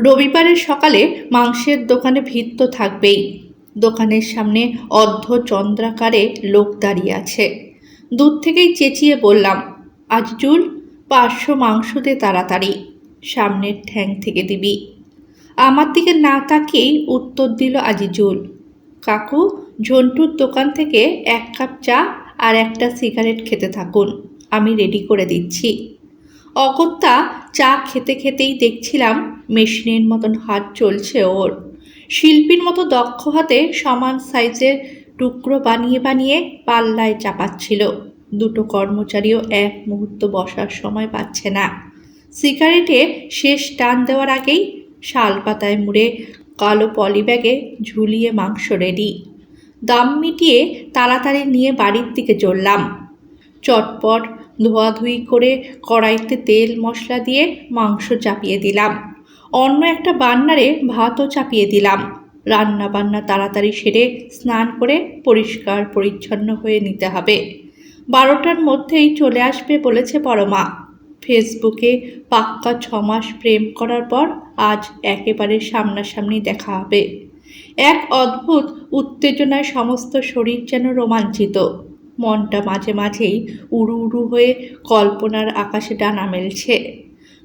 রবিবারের সকালে মাংসের দোকানে ভিড় তো থাকবেই। দোকানের সামনে অর্ধচন্দ্রাকারে লোক দাঁড়িয়ে আছে। দূর থেকেই চেঁচিয়ে বললাম, আজিজুল, 500 মাংস দে তাড়াতাড়ি, সামনের ঠ্যাং থেকে দিবি। আমার দিকে না তাকিয়েই উত্তর দিল আজিজুল, কাকু, ঝন্টুর দোকান থেকে 1 কাপ চা আর একটা সিগারেট খেতে থাকুন, আমি রেডি করে দিচ্ছি। অগত্যা চা খেতে খেতেই দেখছিলাম মেশিনের মতন হাত চলছে ওর। শিল্পীর মতো দক্ষ হাতে সমান সাইজের টুকরো বানিয়ে বানিয়ে পাল্লায় চাপাচ্ছিল। দুটো কর্মচারীও এক মুহূর্ত বসার সময় পাচ্ছে না। সিগারেটে শেষ টান দেওয়ার আগেই শাল পাতায় মুড়ে কালো পলিব্যাগে ঝুলিয়ে মাংস রেডি। দাম মিটিয়ে তাড়াতাড়ি নিয়ে বাড়ির দিকে চললাম। চটপট ধোয়াধুয়ি করে কড়াইতে তেল মশলা দিয়ে মাংস চাপিয়ে দিলাম। অন্য একটা বান্নারে ভাতও চাপিয়ে দিলাম। রান্না বান্না তাড়াতাড়ি সেরে স্নান করে পরিষ্কার পরিচ্ছন্ন হয়ে নিতে হবে। 12টার মধ্যেই চলে আসবে বলেছে পরমা। ফেসবুকে পাক্কা 6 মাস প্রেম করার পর আজ একেবারে সামনাসামনি দেখা হবে। এক অদ্ভুত উত্তেজনায় সমস্ত শরীর যেন রোমাঞ্চিত। মনটা মাঝে মাঝেই উড়ু উড়ু হয়ে কল্পনার আকাশে ডানা মেলছে।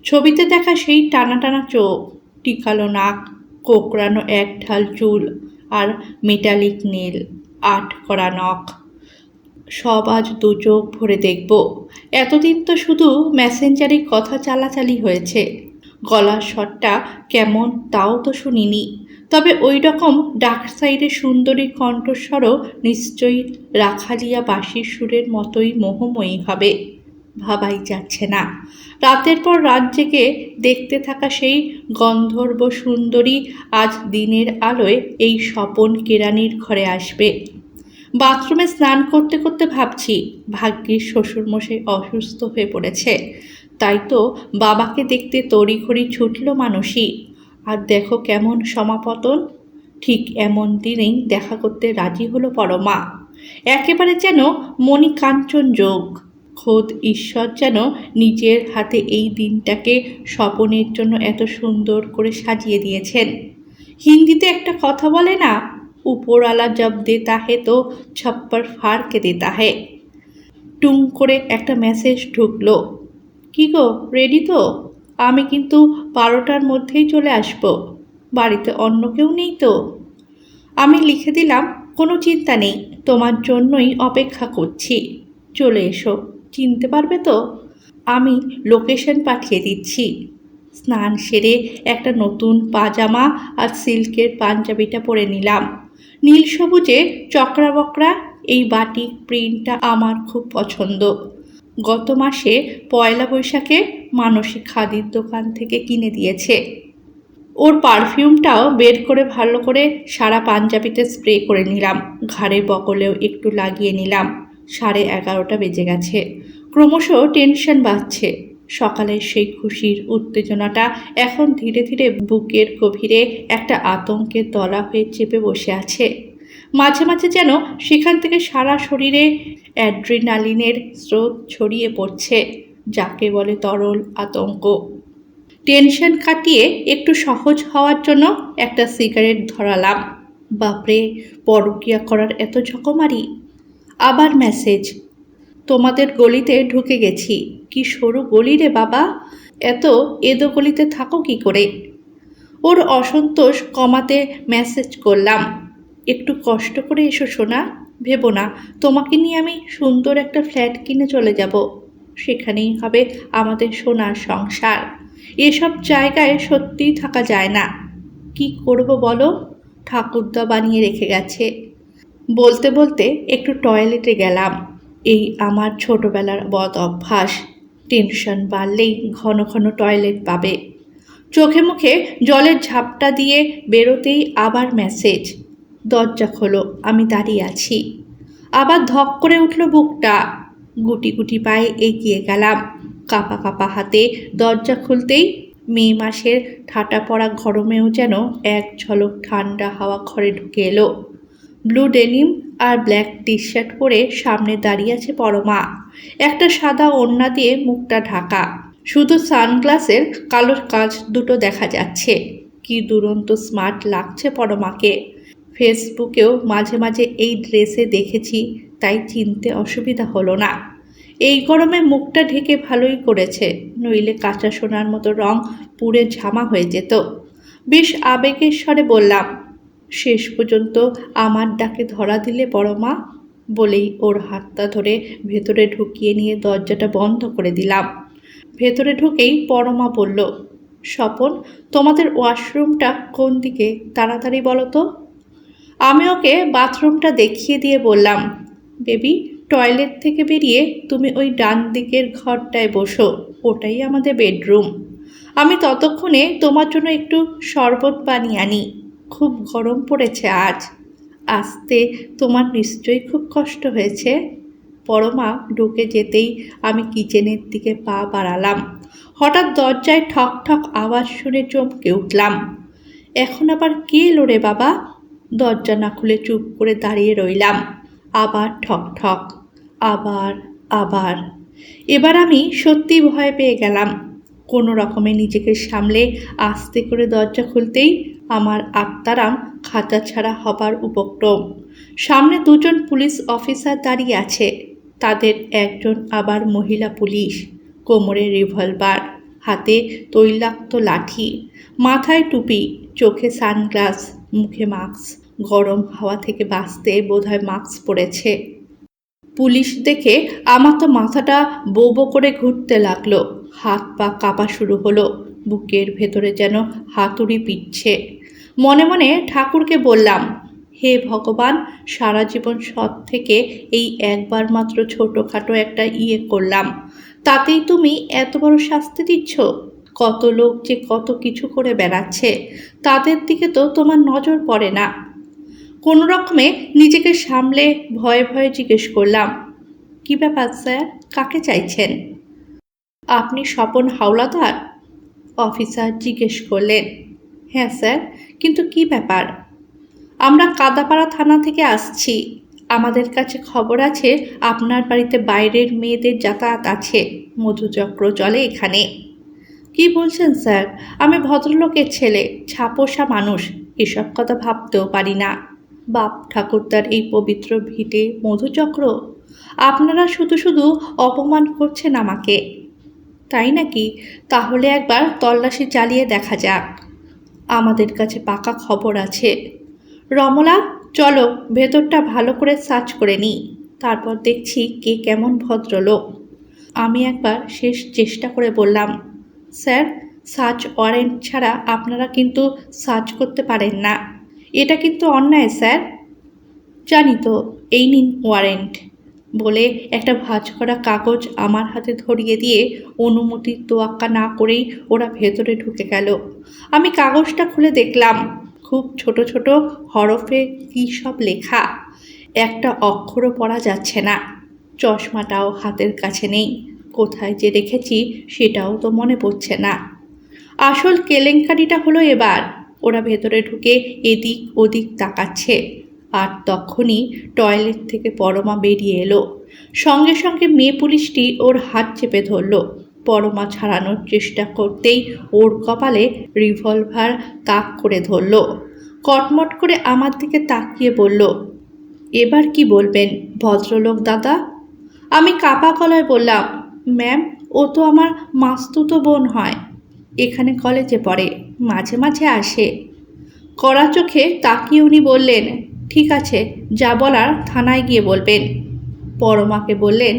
ছবিতে দেখা সেই টানা টানা চোখ, টিকালো নাক, কোকড়ানো এক ঢাল চুল আর মেটালিক নীল আট করা নখ, সব আজ 2 চোখ ভরে দেখব। এতদিন তো শুধু মেসেঞ্জারে কথা চালাচালি হয়েছে। গলার স্বরটা কেমন তাও তো শুনিনি। তবে ওই রকম ডাক সাইডে সুন্দরী কণ্ঠস্বরও নিশ্চয়ই রাখালিয়া বাঁশির সুরের মতোই মোহময়ী হবে। ভাবাই যাচ্ছে না। রাতের পর রাত জেগে দেখতে থাকা সেই গন্ধর্ব সুন্দরী আজ দিনের আলোয় এই স্বপন কেরানির ঘরে আসবে। বাথরুমে স্নান করতে করতে ভাবছি, ভাগ্যিস শ্বশুরমশাই অসুস্থ হয়ে পড়েছে, তাই তো বাবাকে দেখতে তড়িঘড়ি ছুটল মানুষই। আর দেখো কেমন সমাপতন। ঠিক এমন দিনেই দেখা করতে রাজি হলো পরমা। একেবারে যেন মণিকাঞ্চন যোগ। খোদ ঈশ্বর যেন নিজের হাতে এই দিনটাকে স্বপনের জন্য এত সুন্দর করে সাজিয়ে দিয়েছেন। হিন্দিতে একটা কথা বলে না, উপরওয়ালা জব দেতা হে তো ছপ্পর ফাড় কে দেতা হে। টুং করে একটা মেসেজ ঢুকলো, কি গো, রেডি তো? আমি কিন্তু 12টার মধ্যেই চলে আসবো। বাড়িতে অন্য কেউ নেই তো? আমি লিখে দিলাম, কোনো চিন্তা নেই, তোমার জন্যই অপেক্ষা করছি, চলে এসো। চিনতে পারবে তো? আমি লোকেশন পাঠিয়ে দিচ্ছি। স্নান সেরে একটা নতুন পাজামা আর সিল্কের পাঞ্জাবিটা পরে নিলাম। নীল সবুজে চকরা বকরা এই বাটিক প্রিন্টটা আমার খুব পছন্দ। গত মাসে 1 বৈশাখে মানসী খাদির দোকান থেকে কিনে দিয়েছে। ওর পারফিউমটাও বের করে ভালো করে সারা পাঞ্জাবিতে স্প্রে করে নিলাম। ঘাড়ে বকলেও একটু লাগিয়ে নিলাম। 11:30 বেজে গেছে। ক্রমশ টেনশন বাড়ছে। সকালের সেই খুশির উত্তেজনাটা এখন ধীরে ধীরে বুকের গভীরে একটা আতঙ্কের দলা হয়ে চেপে বসে আছে। মাঝে মাঝে যেন সেখান থেকে সারা শরীরে অ্যাড্রিনালিনের স্রোত ছড়িয়ে পড়ছে, যাকে বলে তরল আতঙ্ক। টেনশন কাটিয়ে একটু সহজ হওয়ার জন্য একটা সিগারেট ধরালাম। বাপরে, পরকিয়া করার এত ঝকমারি। আবার মেসেজ, তোমাদের গলিতে ঢুকে গেছি। কি সরু গলি রে বাবা, এত এদো গলিতে থাকো কি করে? ওর অসন্তোষ কমাতে মেসেজ করলাম, একটু কষ্ট করে এসো সোনা। ভেবো না, তোমাকে নিয়ে আমি সুন্দর একটা ফ্ল্যাট কিনে চলে যাব। সেখানেই হবে আমাদের সোনার সংসার। এসব জায়গায় সত্যিই থাকা যায় না। কি করব বলো, ঠাকুরদা বানিয়ে রেখে গেছে। বলতে বলতে একটু টয়লেটে গেলাম। এই আমার ছোটবেলার বদ অভ্যাস। টেনশন বাড়লেই ঘন ঘন টয়লেট পাবে। চোখে মুখে জলের ঝাপটা দিয়ে বেরোতেই আবার মেসেজ, দরজা খোলো, আমি দাঁড়িয়ে আছি। আবার ধক করে উঠল বুকটা। গুটি গুটি পায়ে এগিয়ে গেলাম। কাঁপা কাঁপা হাতে দরজা খুলতেই মে মাসের ঠাটা পড়া গরমেও যেন এক ঝলক ঠান্ডা হাওয়া ঘরে ঢুকে এলো। ব্লু ডেনিম আর ব্ল্যাক টি শার্ট পরে সামনে দাঁড়িয়ে আছে পরমা। একটা সাদা ওড়না দিয়ে মুখটা ঢাকা, শুধু সানগ্লাসের কালো কাঁচ দুটো দেখা যাচ্ছে। কি দুরন্ত স্মার্ট লাগছে পরমাকে। ফেসবুকেও মাঝে মাঝে এই ড্রেসে দেখেছি, তাই চিনতে অসুবিধা হলো না। এই গরমে মুখটা ঢেকে ভালোই করেছে, নইলে কাঁচা সোনার মতো রং পুড়ে ঝামা হয়ে যেত। বেশ আবেগের স্বরে বললাম, শেষ পর্যন্ত আমার ডাকে ধরা দিলে পরমা। বলেই ওর হাতটা ধরে ভেতরে ঢুকিয়ে নিয়ে দরজাটা বন্ধ করে দিলাম। ভেতরে ঢুকেই পরমা বলল, স্বপন, তোমাদের ওয়াশরুমটা কোন দিকে, তাড়াতাড়ি বলো তো। আমি ওকে বাথরুমটা দেখিয়ে দিয়ে বললাম, বেবি, টয়লেট থেকে বেরিয়ে তুমি ওই ডান দিকের ঘরটায় বসো, ওটাই আমাদের বেডরুম। আমি ততক্ষণে তোমার জন্য একটু শরবত বানিয়ে আনি, খুব গরম পড়েছে আজ। আসতে তোমার নিশ্চয়ই খুব কষ্ট হয়েছে। পরমা ঢুকে যেতেই আমি কিচেনের দিকে পা বাড়ালাম। হঠাৎ দরজায় ঠক ঠক আওয়াজ শুনে চমকে উঠলাম। এখন আবার কে এলো রে বাবা? দরজা না খুলে চুপ করে দাঁড়িয়ে রইলাম। আবার ঠক ঠক, আবার আবার। এবার আমি সত্যি ভয় পেয়ে গেলাম। কোনো রকমে নিজেকে সামলে আস্তে করে দরজা খুলতেই আমার আত্মারাম খাঁচা ছাড়া হবার উপক্রম। সামনে দুজন পুলিশ অফিসার দাঁড়িয়ে আছে, তাদের একজন আবার মহিলা পুলিশ, কোমরে রিভলভার, হাতে তৈলাক্ত লাঠি, মাথায় টুপি, চোখে সানগ্লাস, মুখে মাস্ক। গরম হাওয়া থেকে বাঁচতে বোধহয় মাস্ক পরেছে। পুলিশ দেখে আমার তো মাথাটা বো বো করে ঘুরতে লাগলো, হাত পা কাঁপা শুরু হলো, বুকের ভেতরে যেন হাতুড়ি পিটছে। মনে মনে ঠাকুরকে বললাম, হে ভগবান, সারা জীবন সৎ থেকে এই একবার মাত্র ছোটোখাটো একটা করলাম, তাতেই তুমি এত বড় শাস্তি দিচ্ছ। কত লোক যে কত কিছু করে বেড়াচ্ছে, তাদের দিকে তো তোমার নজর পড়ে না। কোনো রকমে নিজেকে সামলে ভয়ে ভয়ে জিজ্ঞেস করলাম, কী ব্যাপার স্যার, কাকে চাইছেন? আপনি স্বপন হাওলাদার? অফিসার জিজ্ঞেস করলেন। হ্যাঁ স্যার, কিন্তু কী ব্যাপার? আমরা কাদাপাড়া থানা থেকে আসছি। আমাদের কাছে খবর আছে আপনার বাড়িতে বাইরের মেয়েদের যাতায়াত আছে, মধুচক্র চলে এখানে। কি বলছেন স্যার? আমি ভদ্রলোকের ছেলে, ছাপোষা মানুষ, এসব কথা ভাবতেও পারি না। বাপ ঠাকুরদার এই পবিত্র ভিটে মধুচক্র? আপনারা শুধু শুধু অপমান করছেন আমাকে। তাই নাকি? তাহলে একবার তল্লাশি চালিয়ে দেখা যাক। আমাদের কাছে পাকা খবর আছে। রমলা, চলো ভেতরটা ভালো করে সার্চ করে নিই, তারপর দেখছি কে কেমন ভদ্রলোক। আমি একবার শেষ চেষ্টা করে বললাম, স্যার, সার্চ ওয়ারেন্ট ছাড়া আপনারা কিন্তু সার্চ করতে পারেন না, এটা কিন্তু অন্যায় স্যার। জানি তো, এই নিন ওয়ারেন্ট। বলে একটা ভাঁজ করা কাগজ আমার হাতে ধরিয়ে দিয়ে অনুমতির তোয়াক্কা না করেই ওরা ভেতরে ঢুকে গেল। আমি কাগজটা খুলে দেখলাম, খুব ছোট ছোট হরফে কী সব লেখা, একটা অক্ষরও পড়া যাচ্ছে না। চশমাটাও হাতের কাছে নেই, কোথায় যে রেখেছি সেটাও তো মনে পড়ছে না। আসল কেলেঙ্কারিটা হলো এবার, ওরা ভেতরে ঢুকে এদিক ওদিক তাকাচ্ছে, আর তখনই টয়লেট থেকে পরমা বেরিয়ে এলো। সঙ্গে সঙ্গে মেয়ে পুলিশটি ওর হাত চেপে ধরল। পরমা ছাড়ানোর চেষ্টা করতেই ওর কপালে রিভলভার তাক করে ধরল। কটমট করে আমার দিকে তাকিয়ে বলল, এবার কি বলবেন ভদ্রলোক দাদা? আমি কাপা গলায় বললাম, ম্যাম, ও তো আমার মাস্তুতো বোন হয়, এখানে কলেজে পড়ে, মাঝে মাঝে আসে। কড়া চোখে তাকিয়ে উনি বললেন, ঠিক আছে, যা বলার থানায় গিয়ে বলবেন। পরমাকে বললেন,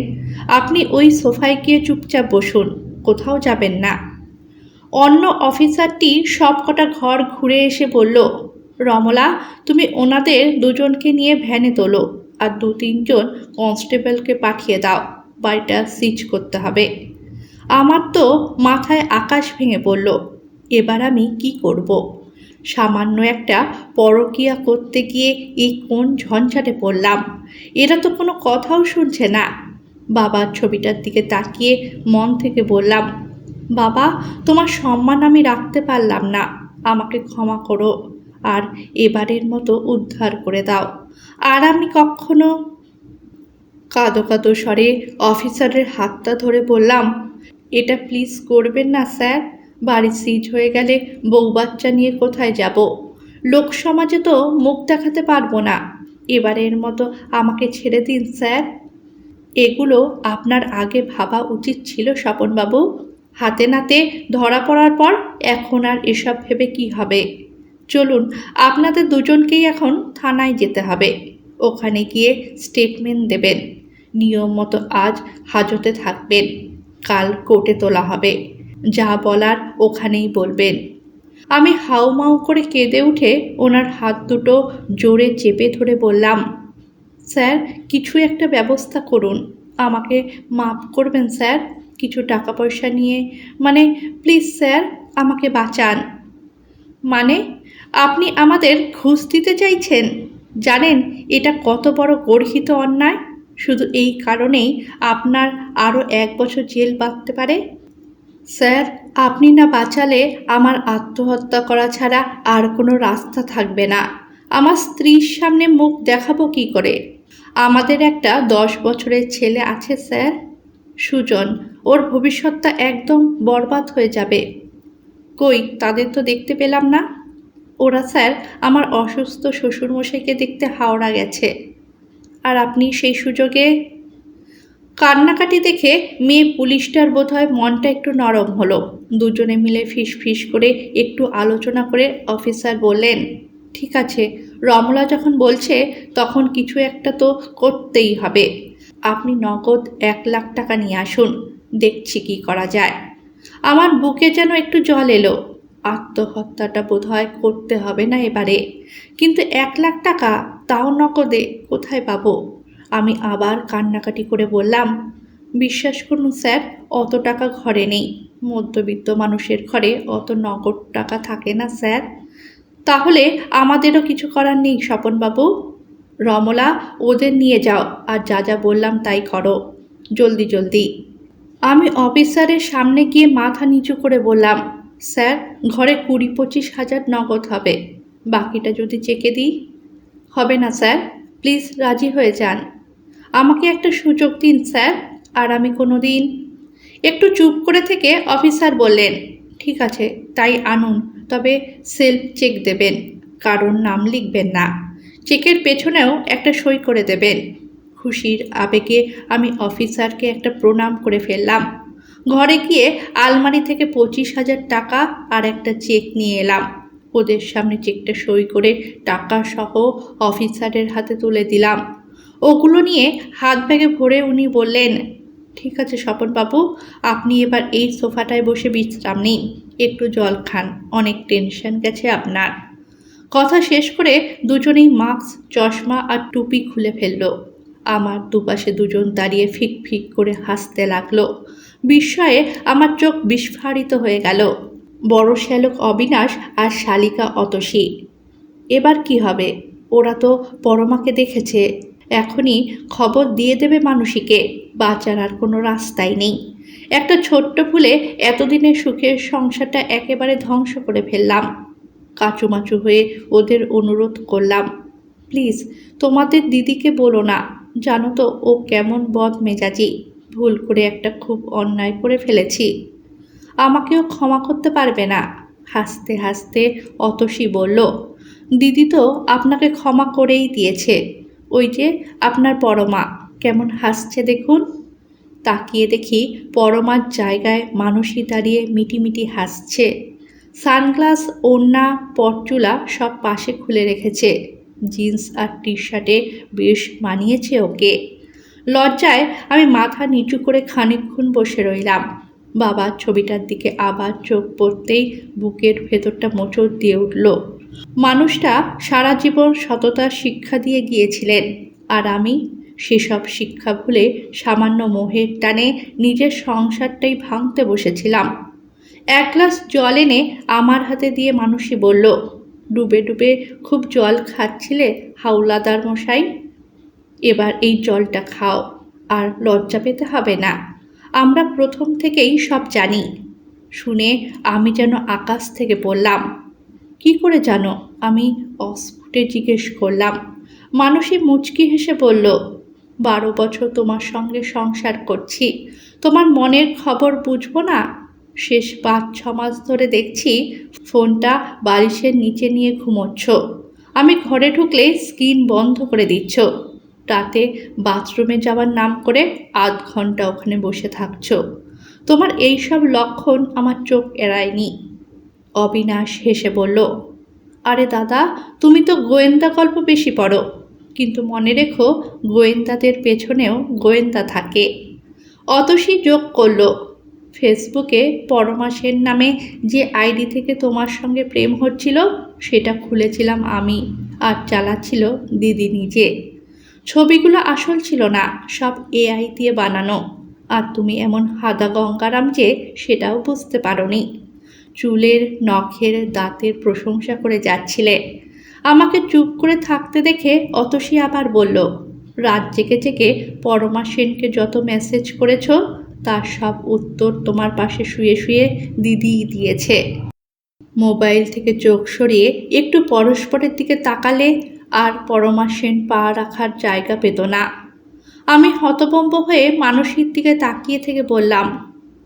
আপনি ওই সোফায় গিয়ে চুপচাপ বসুন, কোথাও যাবেন না। অন্য অফিসারটি সব কটা ঘর ঘুরে এসে বলল, রমলা, তুমি ওনাদের দুজনকে নিয়ে ভ্যানে তোলো, আর 2-3 জন কনস্টেবলকে পাঠিয়ে দাও, বাড়িটা সিজ করতে হবে। আমার তো মাথায় আকাশ ভেঙে পড়ল। এবার আমি কি করব? সামান্য একটা পরকীয়া করতে গিয়ে এই কোন ঝঞ্ঝাটে পড়লাম। এরা তো কোনো কথাও শুনছে না। বাবার ছবিটার দিকে তাকিয়ে মন থেকে বললাম, বাবা, তোমার সম্মান আমি রাখতে পারলাম না, আমাকে ক্ষমা করো, আর এবারের মতো উদ্ধার করে দাও। আর আমি কখনো। কাঁদো কাঁদো স্বরে অফিসারের হাতটা ধরে বললাম, এটা প্লিজ করবেন না স্যার, বাড়ি সিজ হয়ে গেলে বউ বাচ্চা নিয়ে কোথায় যাব? লোক সমাজে তো মুখ দেখাতে পারবো না। এবারের মতো আমাকে ছেড়ে দিন স্যার। এগুলো আপনার আগে ভাবা উচিত ছিল স্বপনবাবু। হাতে নাতে ধরা পড়ার পর এখন আর এসব ভেবে কি হবে? চলুন, আপনাদের দুজনকেই এখন থানায় যেতে হবে। ওখানে গিয়ে স্টেটমেন্ট দেবেন। নিয়ম মতো আজ হাজতে থাকবেন, কাল কোর্টে তোলা হবে। যা বলার ওখানেই বলবেন। আমি হাউমাউ করে কেঁদে উঠে ওনার হাত দুটো জোরে চেপে ধরে বললাম, স্যার কিছু একটা ব্যবস্থা করুন, আমাকে মাফ করবেন স্যার। কিছু টাকা পয়সা নিয়ে, মানে প্লিজ স্যার, আমাকে বাঁচান। মানে আপনি আমাদের ঘুষ দিতে চাইছেন? জানেন এটা কত বড় গর্হিত অন্যায়? শুধু এই কারণেই আপনার আরও 1 বছর জেল বাঁধতে পারে। স্যার আপনি না বাঁচালে আমার আত্মহত্যা করা ছাড়া আর কোনো রাস্তা থাকবে না। আমার স্ত্রীর সামনে মুখ দেখাবো কি করে? আমাদের একটা 10 বছরের ছেলে আছে স্যার, সুজন। ওর ভবিষ্যৎটা একদম বরবাদ হয়ে যাবে। কই তাদের তো দেখতে পেলাম না। ওরা স্যার আমার অসুস্থ শ্বশুরমশাইকে দেখতে হাওড়া গেছে। আর আপনি সেই সুযোগে। কান্নাকাটি দেখে মেয়ে পুলিশটার বোধহয় মনটা একটু নরম হলো। দুজনে মিলে ফিস ফিস করে একটু আলোচনা করে অফিসার বললেন, ঠিক আছে, রমলা যখন বলছে তখন কিছু একটা তো করতেই হবে। আপনি নগদ 1 লাখ টাকা নিয়ে আসুন, দেখছি কি করা যায়। আমার বুকে যেন একটু জল এলো। আত্মহত্যাটা বোধহয় করতে হবে না এবারে, কিন্তু 1 লাখ টাকা তাও নগদে কোথায় পাবো? আমি আবার কান্নাকাটি করে বললাম, বিশ্বাস করুন স্যার, অত টাকা ঘরে নেই। মধ্যবিত্ত মানুষের ঘরে অত নগদ টাকা থাকে না স্যার। তাহলে আমাদেরও কিছু করার নেই স্বপনবাবু। রমলা, ওদের নিয়ে যাও আর যা যা বললাম তাই করো, জলদি জলদি। আমি অফিসারের সামনে গিয়ে মাথা নিচু করে বললাম, স্যার ঘরে 20-25 হাজার নগদ হবে, বাকিটা যদি চেকে দিই। হবে না স্যার, প্লিজ রাজি হয়ে যান। আমাকে একটা সুযোগ দিন স্যার। আর আমি কোনো দিন। একটু চুপ করে থেকে অফিসার বললেন, ঠিক আছে তাই আনুন, তবে সেলফ চেক দেবেন, কারোর নাম লিখবেন না। চেকের পেছনেও একটা সই করে দেবেন। খুশির আবেগে আমি অফিসারকে একটা প্রণাম করে ফেললাম। ঘরে গিয়ে আলমারি থেকে 25,000 টাকা আর একটা চেক নিয়ে এলাম। ওদের সামনে চেকটা সই করে টাকা সহ অফিসারের হাতে তুলে দিলাম। ওগুলো নিয়ে হাত ব্যাগে ভরে উনি বললেন, ঠিক আছে স্বপনবাবু, আপনি এবার এই সোফাটায় বসে বিশ্রাম নিন, একটু জল খান, অনেক টেনশন গেছে আপনার। কথা শেষ করে দুজনেই মাস্ক, চশমা আর টুপি খুলে ফেলল। আমার দুপাশে দুজন দাঁড়িয়ে ফিক ফিক করে হাসতে লাগলো। বিস্ময়ে আমার চোখ বিস্ফারিত হয়ে গেল। বড় শ্যালক অবিনাশ আর শালিকা অতসী। এবার কি হবে? ওরা তো পরমাকে দেখেছে, এখনই খবর দিয়ে দেবে মানুষীকে। বাঁচার আর কোনো রাস্তাই নেই। একটা ছোট্ট ভুলে এতদিনের সুখের সংসারটা একেবারে ধ্বংস করে ফেললাম। কাচুমাচু হয়ে ওদের অনুরোধ করলাম, প্লিজ তোমাদের দিদিকে বলো না, জানো তো ও কেমন বদমেজাজি। ভুল করে একটা খুব অন্যায় করে ফেলেছি, আমাকেও ক্ষমা করতে পারবে না? হাসতে হাসতে অতসী বলল, দিদি তো আপনাকে ক্ষমা করেই দিয়েছে। ওই যে আপনার পরমা কেমন হাসছে দেখুন। তাকিয়ে দেখি পরমার জায়গায় মানুষই দাঁড়িয়ে মিটিমিটি হাসছে। সানগ্লাস, ওড়না, পরচুলা সব পাশে খুলে রেখেছে। জিন্স আর টি শার্টে বেশ মানিয়েছে ওকে। লজ্জায় আমি মাথা নিচু করে খানিকক্ষণ বসে রইলাম। বাবার ছবিটার দিকে আবার চোখ পড়তেই বুকের ভেতরটা মোচড় দিয়ে উঠল। মানুষটা সারা জীবন সততার শিক্ষা দিয়ে গিয়েছিলেন, আর আমি সেসব শিক্ষা ভুলে সামান্য মোহের টানে নিজের সংসারটাই ভাঙতে বসেছিলাম। 1 গ্লাস জল এনে আমার হাতে দিয়ে মানুষই বলল, ডুবে ডুবে খুব জল খাচ্ছিলে হাওলাদার মশাই, এবার এই জলটা খাও, আর লজ্জা পেতে হবে না। আমরা প্রথম থেকেই সব জানি। শুনে আমি যেন আকাশ থেকে পড়লাম। কি করে জানো? আমি অস্ফুটে জিজ্ঞেস করলাম। মানুষই মুচকি হেসে বলল, 12 বছর তোমার সঙ্গে সংসার করছি, তোমার মনের খবর বুঝবো না? শেষ 5-6 মাস ধরে দেখছি ফোনটা বালিশের নিচে নিয়ে ঘুমোচ্ছ। আমি ঘরে ঢুকলে স্ক্রিন বন্ধ করে দিচ্ছ। রাতে বাথরুমে যাওয়ার নাম করে আধ ঘন্টা ওখানে বসে থাকছ। তোমার এইসব লক্ষণ আমার চোখ এড়ায়নি। অবিনাশ হেসে বলল, আরে দাদা, তুমি তো গোয়েন্দা গল্প বেশি পড়ো, কিন্তু মনে রেখো গোয়েন্দাদের পেছনেও গোয়েন্দা থাকে। অতসী যোগ করল, ফেসবুকে পরমা সেন নামে যে আইডি থেকে তোমার সঙ্গে প্রেম হচ্ছিল সেটা খুলেছিলাম আমি, আর চালাচ্ছিল দিদি নিজে। ছবিগুলো আসল ছিল না, সব এআই দিয়ে বানানো। আর তুমি এমন হাদা গঙ্গারাম যে সেটাও বুঝতে পারোনি। চুলের, নখের, দাঁতের প্রশংসা করে যাচ্ছিলে। আমাকে চুপ করে থাকতে দেখে অতসী আবার বলল, রাত জেগে জেগে পরমা সেনকে যত মেসেজ করেছ তার সব উত্তর তোমার পাশে শুয়ে শুয়ে দিদিই দিয়েছে। মোবাইল থেকে চোখ সরিয়ে একটু পরস্পরের দিকে তাকালে আর পরমা সেন পা রাখার জায়গা পেত না। আমি হতভম্ব হয়ে মানসীর দিকে তাকিয়ে থেকে বললাম,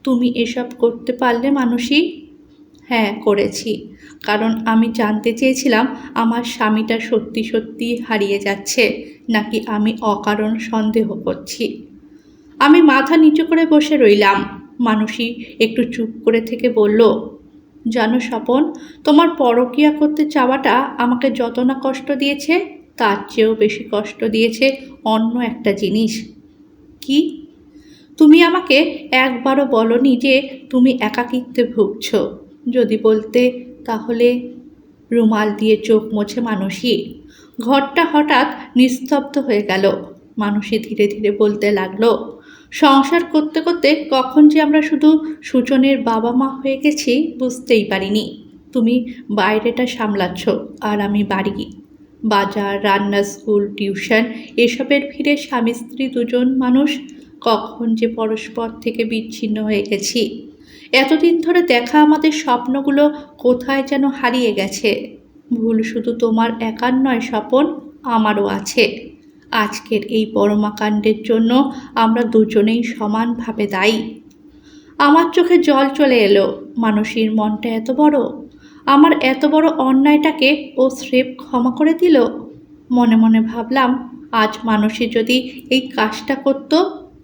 তুমি এসব করতে পারলে মানসী? হ্যাঁ, করেছি, কারণ আমি জানতে চেয়েছিলাম আমার স্বামীটা সত্যি সত্যি হারিয়ে যাচ্ছে নাকি আমি অকারণ সন্দেহ করছি। আমি মাথা নিচু করে বসে রইলাম। মানসী একটু চুপ করে থেকে বলল, জানো স্বপন, তোমার পরকীয়া করতে চাওয়াটা আমাকে যত না কষ্ট দিয়েছে তার চেয়েও বেশি কষ্ট দিয়েছে অন্য একটা জিনিস। কি? তুমি আমাকে একবারও বলনি যে তুমি একাকিত্বে ভুগছ। যদি বলতে তাহলে। রুমাল দিয়ে চোখ মোছে মানসী। ঘরটা হঠাৎ নিস্তব্ধ হয়ে গেল। মানসী ধীরে ধীরে বলতে লাগলো, সংসার করতে করতে কখন যে আমরা শুধু সুজনের বাবা মা হয়ে গেছি বুঝতেই পারিনি। তুমি বাইরেটা সামলাচ্ছ আর আমি বাড়ি। বাজার, রান্না, স্কুল, টিউশন এসবের ভিড়ে স্বামী স্ত্রী দুজন মানুষ কখন যে পরস্পর থেকে বিচ্ছিন্ন হয়ে গেছি। এতদিন ধরে দেখা আমাদের স্বপ্নগুলো কোথায় যেন হারিয়ে গেছে। ভুল শুধু তোমার একার নয় স্বপন, আমারও আছে। আজকের এই পরমাকাণ্ডের জন্য আমরা দুজনেই সমানভাবে দায়ী। আমার চোখে জল চলে এলো। মানসীর মনটা এত বড়, আমার এত বড় অন্যায়টাকে ও স্রেফ ক্ষমা করে দিল। মনে মনে ভাবলাম, আজ মানসী যদি এই কাজটা করত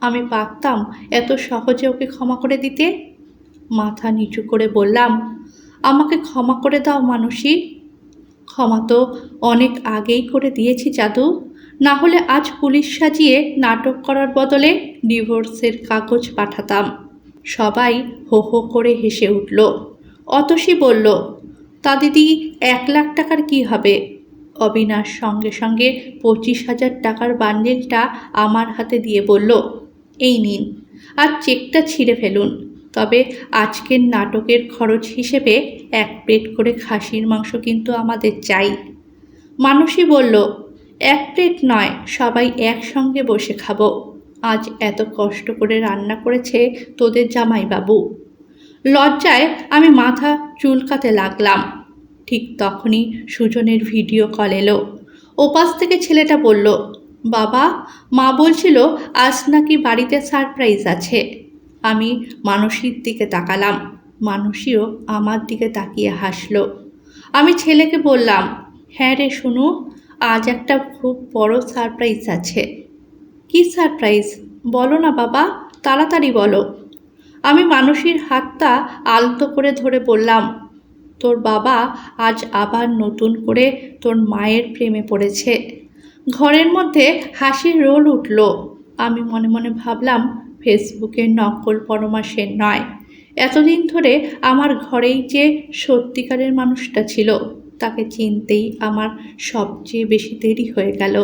আমি পারতাম এত সহজে ওকে ক্ষমা করে দিতে। মাথা নিচু করে বললাম, আমাকে ক্ষমা করে দাও মানসী। ক্ষমা তো অনেক আগেই করে দিয়েছি জাদু, না হলে আজ পুলিশ সাজিয়ে নাটক করার বদলে ডিভোর্সের কাগজ পাঠাতাম। সবাই হো হো করে হেসে উঠল। অতসী বলল, তা দিদি 1 লাখ টাকার কি হবে? অবিনাশ সঙ্গে সঙ্গে 25,000 টাকার বান্ডেলটা আমার হাতে দিয়ে বলল, এই নিন, আর চেকটা ছিঁড়ে ফেলুন। তবে আজকের নাটকের খরচ হিসেবে 1 প্লেট করে খাসির মাংস কিন্তু আমাদের চাই। মানসী বলল, 1 প্লেট নয়, সবাই একসঙ্গে বসে খাবো। আজ এত কষ্ট করে রান্না করেছে তোদের জামাইবাবু। লজ্জায় আমি মাথা চুলকাতে লাগলাম। ঠিক তখনই সুজনের ভিডিও কল এলো। ওপাশ থেকে ছেলেটা বলল, বাবা, মা বলছিল আজ নাকি বাড়িতে সারপ্রাইজ আছে। আমি মানসীর দিকে তাকালাম। মানসীও আমার দিকে তাকিয়ে হাসল। আমি ছেলেকে বললাম, হ্যাঁ রে শুনু, আজ একটা খুব বড় সারপ্রাইজ আছে। কি সারপ্রাইজ? বলো না বাবা, তাড়াতাড়ি বলো। আমি মানসীর হাতটা আলতো করে ধরে বললাম, তোর বাবা আজ আবার নতুন করে তোর মায়ের প্রেমে পড়েছে। ঘরের মধ্যে হাসির রোল উঠল। আমি মনে মনে ভাবলাম, ফেসবুকের নকল পরমা সেন নয়, এতদিন ধরে আমার ঘরেই যে সত্যিকারের মানুষটা ছিল তাকে চিনতেই আমার সবচেয়ে বেশি দেরি হয়ে গেল।